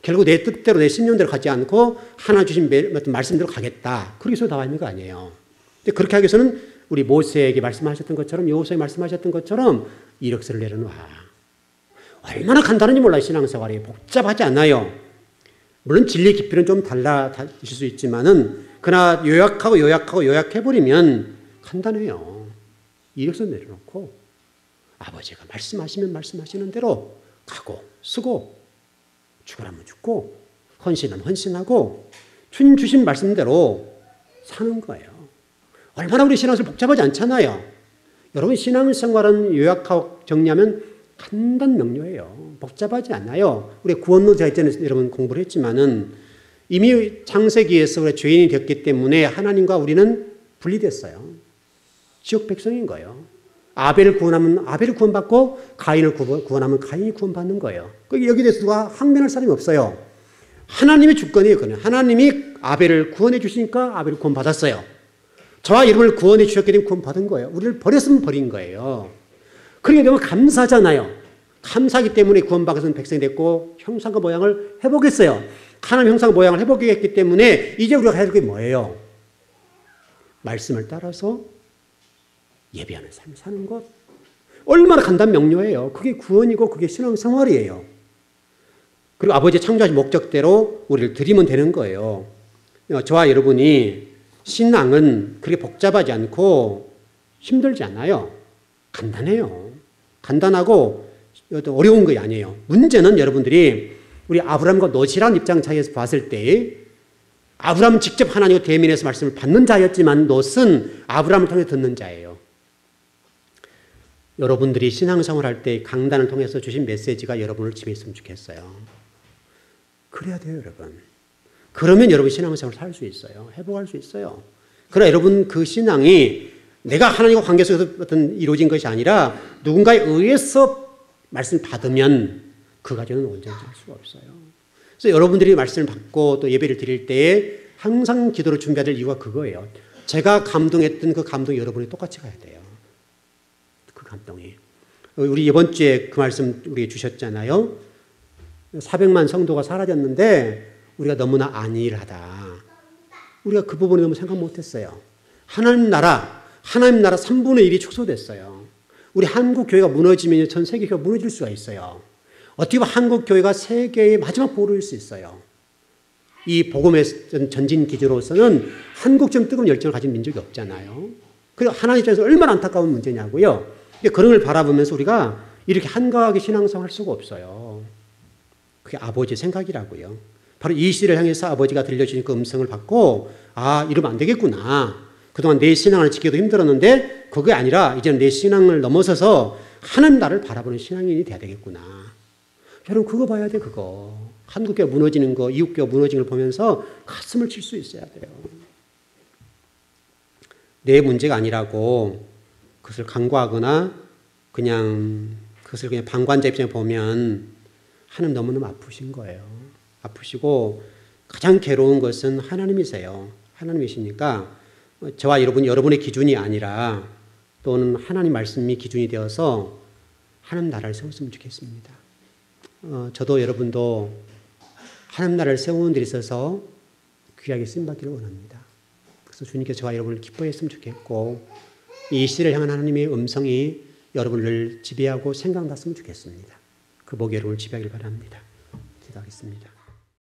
결국 내 뜻대로 내 심령대로 가지 않고 하나 주신 어떤 말씀대로 가겠다. 그래서 나와 있는 거 아니에요. 근데 그렇게 하기 위해서는 우리 모세에게 말씀하셨던 것처럼, 여호수아에 말씀하셨던 것처럼 이력서를 내려놔. 얼마나 간단한지 몰라요. 신앙생활이 복잡하지 않아요. 물론 진리의 깊이는 좀 달라질 수 있지만은 그러나 요약해버리면 간단해요. 이력서 내려놓고 아버지가 말씀하시면 말씀하시는 대로 가고 쓰고 죽으라면 죽고 헌신하면 헌신하고 주님 주신 말씀대로 사는 거예요. 얼마나 우리 신앙생활 복잡하지 않잖아요. 여러분 신앙생활은 요약하고 정리하면 간단 명료해요. 복잡하지 않아요. 우리 구원론 제가 이전에 여러분 공부를 했지만은 이미 창세기에서 우리가 죄인이 되었기 때문에 하나님과 우리는 분리됐어요. 지옥 백성인 거예요. 아벨을 구원하면 아벨을 구원받고 가인을 구원하면 가인이 구원받는 거예요. 여기에 대해서 누가 항변할 사람이 없어요. 하나님의 주권이에요. 그는 하나님이 아벨을 구원해 주시니까 아벨을 구원받았어요. 저와 여러분을 구원해 주셨기 때문에 구원받은 거예요. 우리를 버렸으면 버린 거예요. 그렇게 되면 감사하잖아요. 감사하기 때문에 구원받은 백성이 됐고 형상과 모양을 회복했어요. 하나님 형상과 모양을 회복했기 때문에 이제 우리가 해야 될 게 뭐예요? 말씀을 따라서 예배하는 삶을 사는 것. 얼마나 간단 명료해요. 그게 구원이고 그게 신앙생활이에요. 그리고 아버지의 창조하신 목적대로 우리를 드리면 되는 거예요. 저와 여러분이 신앙은 그렇게 복잡하지 않고 힘들지 않아요. 간단해요. 간단하고 어려운 게 아니에요. 문제는 여러분들이 우리 아브라함과 롯이라는 입장 차이에서 봤을 때 아브라함은 직접 하나님과 대면해서 말씀을 받는 자였지만 롯은 아브라함을 통해 듣는 자예요. 여러분들이 신앙생활 할 때 강단을 통해서 주신 메시지가 여러분을 지배했으면 좋겠어요. 그래야 돼요, 여러분. 그러면 여러분 신앙생활을 살 수 있어요. 회복할 수 있어요. 그러나 여러분 그 신앙이 내가 하나님과 관계 속에서 어떤 이루어진 것이 아니라 누군가에 의해서 말씀을 받으면 그 가정은 온전히 할 수가 없어요. 그래서 여러분들이 말씀을 받고 또 예배를 드릴 때에 항상 기도를 준비해야 될 이유가 그거예요. 제가 감동했던 그 감동이 여러분이 똑같이 가야 돼요. 그 감동이. 우리 이번 주에 그 말씀 우리 주셨잖아요. 400만 성도가 사라졌는데 우리가 너무나 안일하다. 우리가 그 부분에 너무 생각 못했어요. 하나님 나라 3분의 1이 축소됐어요. 우리 한국 교회가 무너지면 전 세계 교회가 무너질 수가 있어요. 어떻게 보면 한국 교회가 세계의 마지막 보루일 수 있어요. 이 복음의 전진 기지로서는 한국처럼 뜨거운 열정을 가진 민족이 없잖아요. 그리고 하나님 입장에서 얼마나 안타까운 문제냐고요. 그런 걸 바라보면서 우리가 이렇게 한가하게 신앙생활 할 수가 없어요. 그게 아버지의 생각이라고요. 바로 이 시를 향해서 아버지가 들려주신 그 음성을 받고 이러면 안 되겠구나. 그동안 내 신앙을 지키기도 힘들었는데 그게 아니라 이제는 내 신앙을 넘어서서 하나님 나를 바라보는 신앙인이 돼야 되겠구나. 여러분 그거 봐야 돼. 그거. 한국교회 무너지는 거, 이웃교회 무너지는 걸 보면서 가슴을 칠 수 있어야 돼요. 내 문제가 아니라고 그것을 간과하거나 그것을 그냥 방관자 입장에 보면 하나님 너무너무 아프신 거예요. 아프시고 가장 괴로운 것은 하나님이세요. 하나님이시니까 저와 여러분의 기준이 아니라 또는 하나님 말씀이 기준이 되어서 하나님 나라를 세웠으면 좋겠습니다. 저도 여러분도 하나님 나라를 세우는 데 있어서 귀하게 쓰임받기를 원합니다. 그래서 주님께서 저와 여러분을 기뻐했으면 좋겠고 이 시를 향한 하나님의 음성이 여러분을 지배하고 생각났으면 좋겠습니다. 그 복이 여러분을 지배하길 바랍니다. 기도하겠습니다.